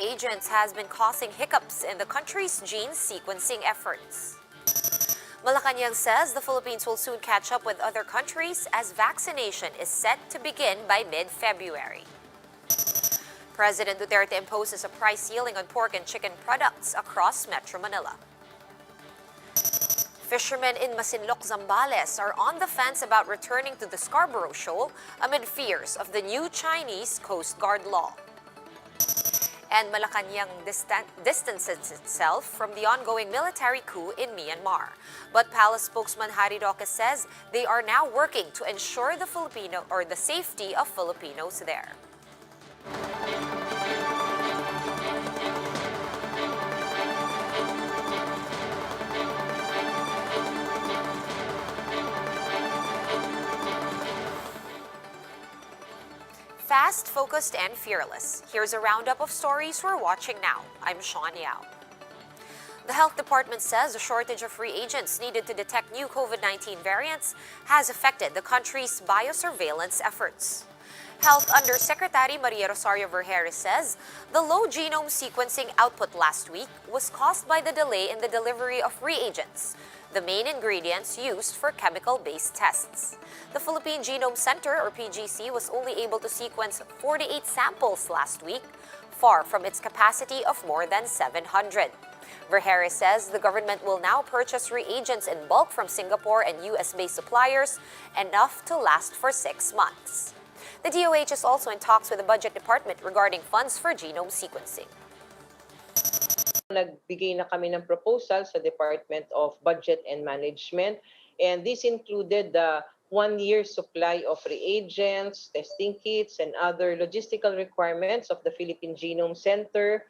Agents has been causing hiccups in the country's gene sequencing efforts. Malacanang says the Philippines will soon catch up with other countries as vaccination is set to begin by mid-February. President Duterte imposes a price ceiling on pork and chicken products across Metro Manila. Fishermen in Masinloc, Zambales are on the fence about returning to the Scarborough shoal amid fears of the new Chinese Coast Guard law. And Malacanang distances itself from the ongoing military coup in Myanmar. But palace spokesman HARRY ROQUE says they are now working to ensure the safety of Filipinos there. Fast, focused, and fearless. Here's a roundup of stories we're watching now. I'm Sean Yao. The Health Department says a shortage of reagents needed to detect new COVID-19 variants has affected the country's biosurveillance efforts. Health Undersecretary Maria Rosario Vergeire says the low genome sequencing output last week was caused by the delay in the delivery of reagents, the main ingredients used for chemical-based tests. The Philippine Genome Center, or PGC, was only able to sequence 48 samples last week, far from its capacity of more than 700. Vergeire says the government will now purchase reagents in bulk from Singapore and US-based suppliers, enough to last for 6 months. The DOH is also in talks with the Budget Department regarding funds for genome sequencing. Nagbigay na kami ng proposal sa Department of Budget and Management, and this included the 1-year supply of reagents, testing kits, and other logistical requirements of the Philippine Genome Center,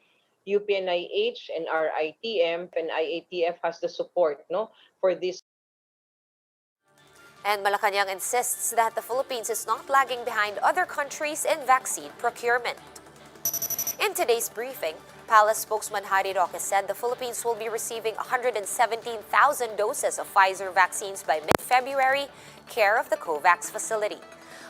UPNIH, and RITM, and IATF has the support for this. And Malacanang insists that the Philippines is not lagging behind other countries in vaccine procurement. In today's briefing, Palace spokesman HARRY ROQUE said the Philippines will be receiving 117,000 doses of Pfizer vaccines by mid-February, care of the COVAX facility.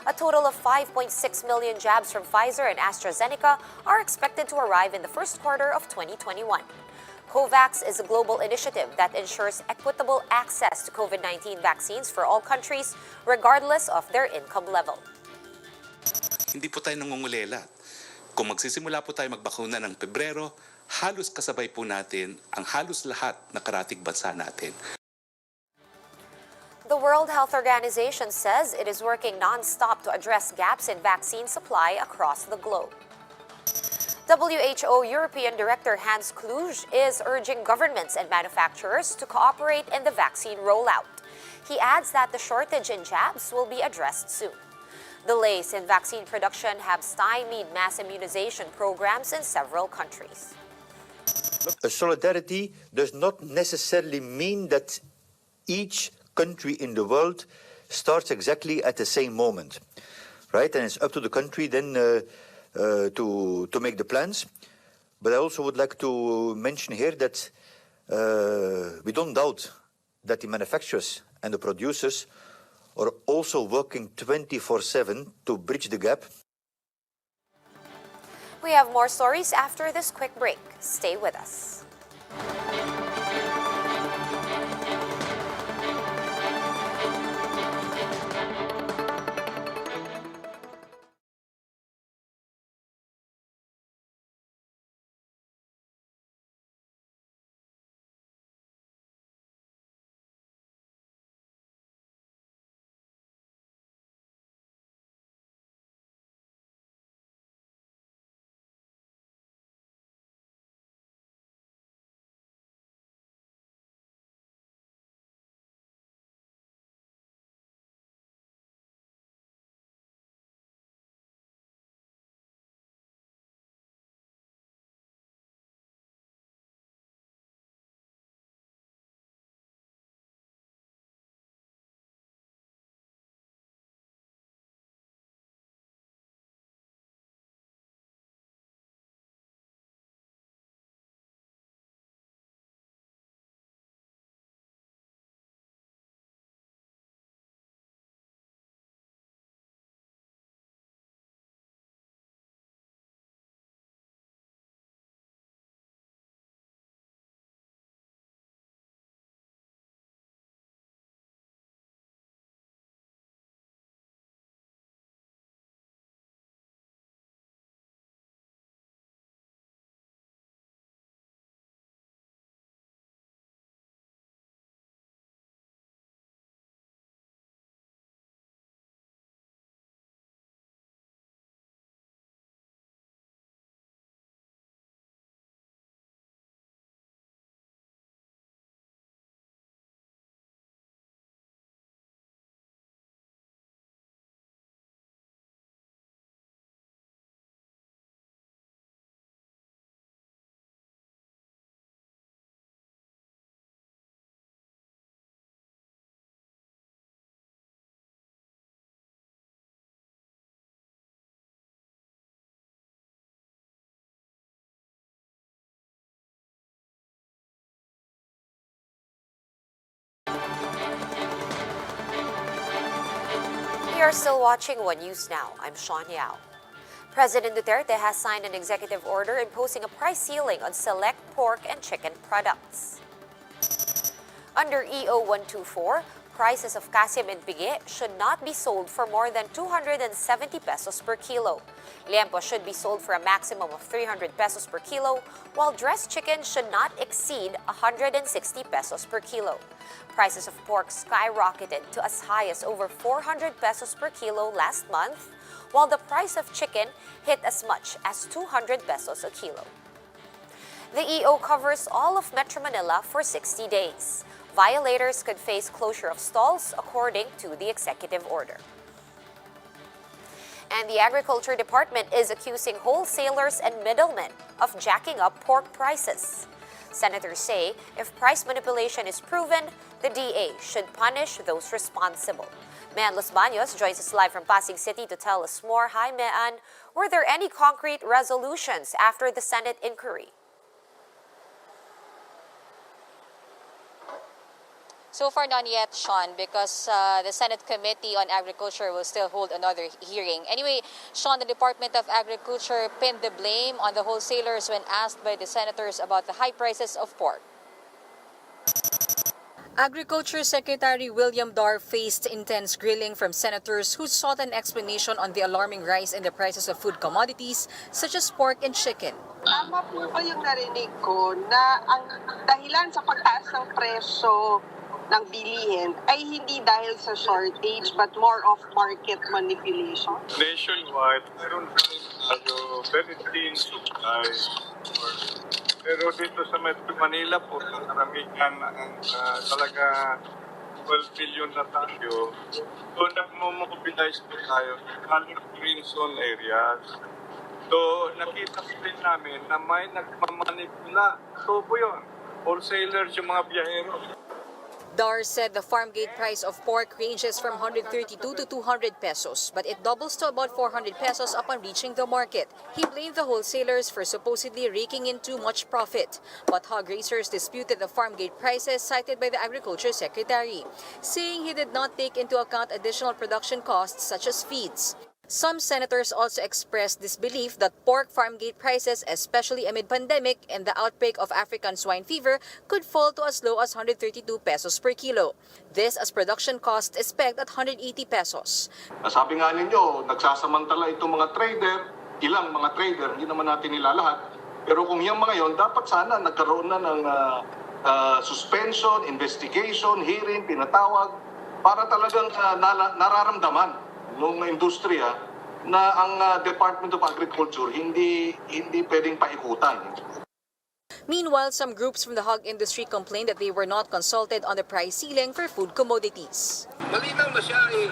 A total of 5.6 million jabs from Pfizer and AstraZeneca are expected to arrive in the first quarter of 2021. COVAX is a global initiative that ensures equitable access to COVID-19 vaccines for all countries, regardless of their income level. Hindi po tayo nangungulela. Kung magsisimula po tayo magbakuna ng Pebrero, halos kasabay po natin ang halos lahat na karatig bansa natin. The World Health Organization says it is working non-stop to address gaps in vaccine supply across the globe. WHO European Director Hans Kluge is urging governments and manufacturers to cooperate in the vaccine rollout. He adds that the shortage in jabs will be addressed soon. Delays in vaccine production have stymied mass immunization programs in several countries. Solidarity does not necessarily mean that each country in the world starts exactly at the same moment, right? And it's up to the country then to make the plans. But I also would like to mention here that we don't doubt that the manufacturers and the producers are also working 24/7 to bridge the gap. We have more stories after this quick break. Stay with us. are still watching One News Now. I'm Sean Yao. President Duterte has signed an executive order imposing a price ceiling on select pork and chicken products. Under EO 124, prices of kasim and pigi should not be sold for more than 270 pesos per kilo. Liempo should be sold for a maximum of 300 pesos per kilo, while dressed chicken should not exceed 160 pesos per kilo. Prices of pork skyrocketed to as high as over 400 pesos per kilo last month, while the price of chicken hit as much as 200 pesos a kilo. The EO covers all of Metro Manila for 60 days. Violators could face closure of stalls according to the executive order. And the Agriculture Department is accusing wholesalers and middlemen of jacking up pork prices. Senators say if price manipulation is proven, the DA should punish those responsible. Mean Los Baños joins us live from Pasig City to tell us more. Hi, Mean. Were there any concrete resolutions after the Senate inquiry? So far, none yet, Sean, because the Senate Committee on Agriculture will still hold another hearing. Anyway, Sean, the Department of Agriculture pinned the blame on the wholesalers when asked by the senators about the high prices of pork. Agriculture Secretary William Dar faced intense grilling from senators who sought an explanation on the alarming rise in the prices of food commodities such as pork and chicken. Tama po ba yung narinig ko na ang dahilan sa pagtaas ng presyo ng bilihin ay hindi dahil sa shortage but more of market manipulation? Nationwide, meron tayo very thin supply. Pero dito sa Metro Manila po, karamihan talaga 12 billion na tayo. So, nagmo-mobilize po tayo galing green zone areas. So, nakita po rin namin na may nagmamanipula. So po yun, wholesalers yung mga biyahero. Dar said the farm gate price of pork ranges from 132 to 200 pesos, but it doubles to about 400 pesos upon reaching the market. He blamed the wholesalers for supposedly raking in too much profit. But hog raisers disputed the farm gate prices cited by the Agriculture Secretary, saying he did not take into account additional production costs such as feeds. Some senators also expressed disbelief that pork farm gate prices, especially amid pandemic and the outbreak of African swine fever, could fall to as low as 132 pesos per kilo. This as production costs is pegged at 180 pesos. Sabi nga ninyo, nagsasamantala itong mga trader, ilang mga trader, hindi naman natin nilalahat. Pero kung yung mga yon, dapat sana nagkaroon na ng suspension, investigation, hearing, pinatawag, para talagang nararamdaman ng industriya na ang Department of Agriculture hindi pwedeng paikutan. Meanwhile, some groups from the hog industry complained that they were not consulted on the price ceiling for food commodities. Malinaw na siya ay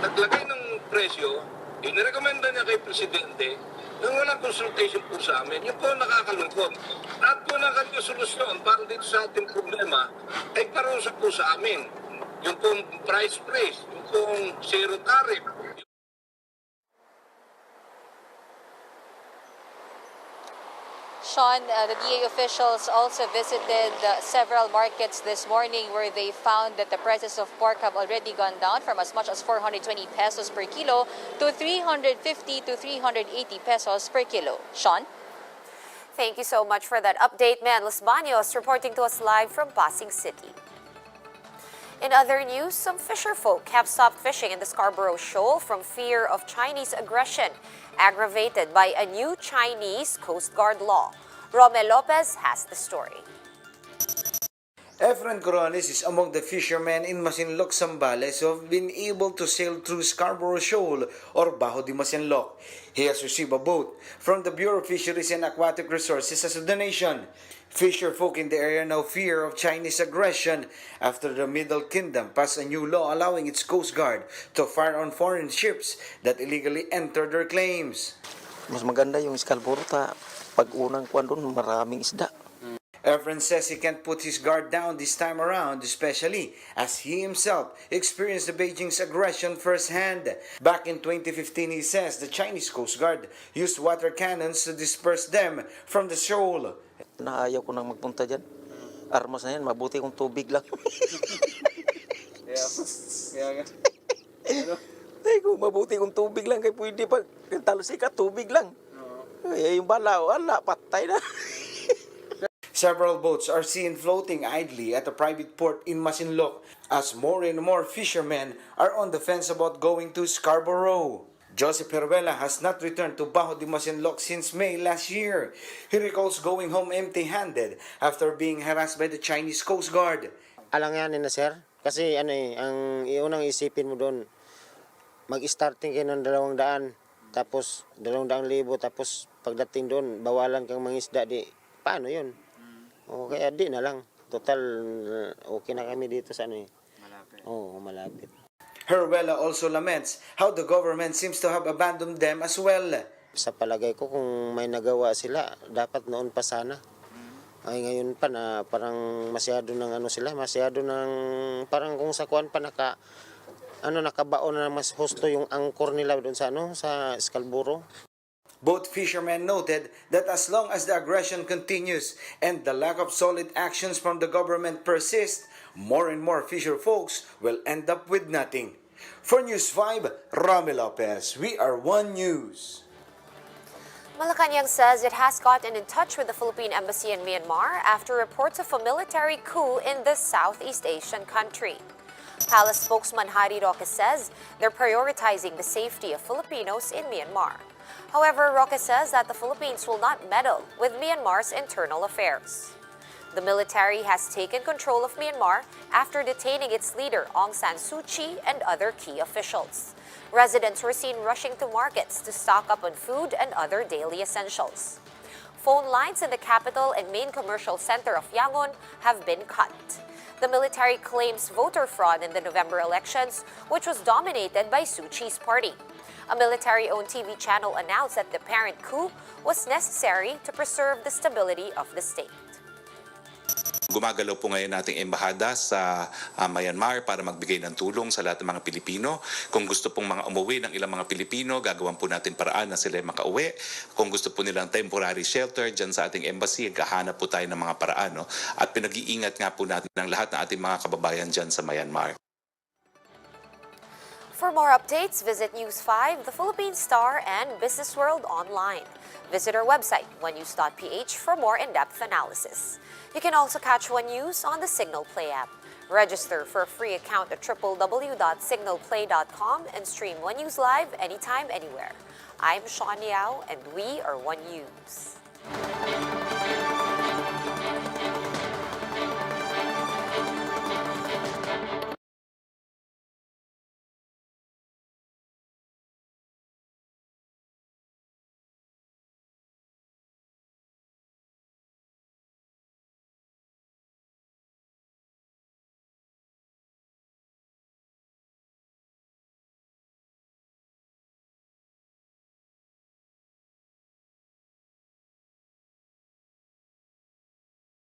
naglagay ng presyo, inirekomenda niya kay Presidente, nang walang consultation po sa amin, yun po nakakalungkot. At po na kanyang solusyon para dito sa ating problema ay parusa po sa amin. Yung pong price, yung pong zero tariff. Sean, the DA officials also visited several markets this morning where they found that the prices of pork have already gone down from as much as 420 pesos per kilo to 350 to 380 pesos per kilo. Sean? Thank you so much for that update, Mean Los Baños, reporting to us live from Pasig City. In other news, some fisherfolk have stopped fishing in the Scarborough shoal from fear of Chinese aggression, aggravated by a new Chinese Coast Guard law. Romel Lopez has the story. Efren Coronis is among the fishermen in Masinloc, Zambales who have been able to sail through Scarborough Shoal or Bajo de Masinloc. He has received a boat from the Bureau of Fisheries and Aquatic Resources as a donation. Fisherfolk in the area now fear of Chinese aggression after the Middle Kingdom passed a new law allowing its Coast Guard to fire on foreign ships that illegally enter their claims. Mas maganda yung Scarborough pag unang kuwan doon maraming isda. Efren says he can't put his guard down this time around, especially as he himself experienced the Beijing's aggression firsthand. Back in 2015, he says the Chinese Coast Guard used water cannons to disperse them from the shoal. Naayaw ko nang magpunta dyan. Armas na yan, mabuti kung tubig lang. Kaya nga. Ay, mo, mabuti kung tubig lang, kaya pwede pa, talusika, tubig lang. Eh, yung bala, wala, patay na. Several boats are seen floating idly at a private port in Masinloc as more and more fishermen are on the fence about going to Scarborough. Joseph Heruela has not returned to Bajo de Masinloc since May last year. He recalls going home empty-handed after being harassed by the Chinese Coast Guard. Alanganin na sir, kasi ang iunang isipin mo doon, mag-starting kayo ng 200, tapos 200,000, tapos pagdating doon, bawalan kang mangisda, di, paano yun? O kaya di na lang. Total, okay na kami dito sa malapit. Oo, malapit. Heruela also laments how the government seems to have abandoned them as well. Sa palagay ko, kung may nagawa sila, dapat noon pa sana. Ay ngayon pa na parang masyado ng masyado ng parang kung sa kuan pa nakabaon na mas husto yung angkor nila doon sa sa Scarborough. Both fishermen noted that as long as the aggression continues and the lack of solid actions from the government persist, more and more fisher folks will end up with nothing. For News 5, Rami Lopez, we are One News. Malacanang says it has gotten in touch with the Philippine Embassy in Myanmar after reports of a military coup in the Southeast Asian country. Palace spokesman HARRY ROQUE says they're prioritizing the safety of Filipinos in Myanmar. However, Roque says that the Philippines will not meddle with Myanmar's internal affairs. The military has taken control of Myanmar after detaining its leader Aung San Suu Kyi and other key officials. Residents were seen rushing to markets to stock up on food and other daily essentials. Phone lines in the capital and main commercial center of Yangon have been cut. The military claims voter fraud in the November elections, which was dominated by Suu Kyi's party. A military-owned TV channel announced that the apparent coup was necessary to preserve the stability of the state. Gumagalaw po ngayon nating embahada sa Myanmar para magbigay ng tulong sa lahat ng mga Pilipino. Kung gusto pong mga umuwi ng ilang mga Pilipino, gagawan po natin paraan na sila makauwi. Kung gusto po nilang temporary shelter dyan sa ating embassy, gahanap po tayo ng mga paraan. No? At pinag-iingat nga po natin ng lahat ng ating mga kababayan dyan sa Myanmar. For more updates, visit News 5, The Philippine Star, and Business World online. Visit our website, onenews.ph, for more in-depth analysis. You can also catch One News on the Signal Play app. Register for a free account at www.signalplay.com and stream One News live anytime, anywhere. I'm Sean Yao, and we are One News.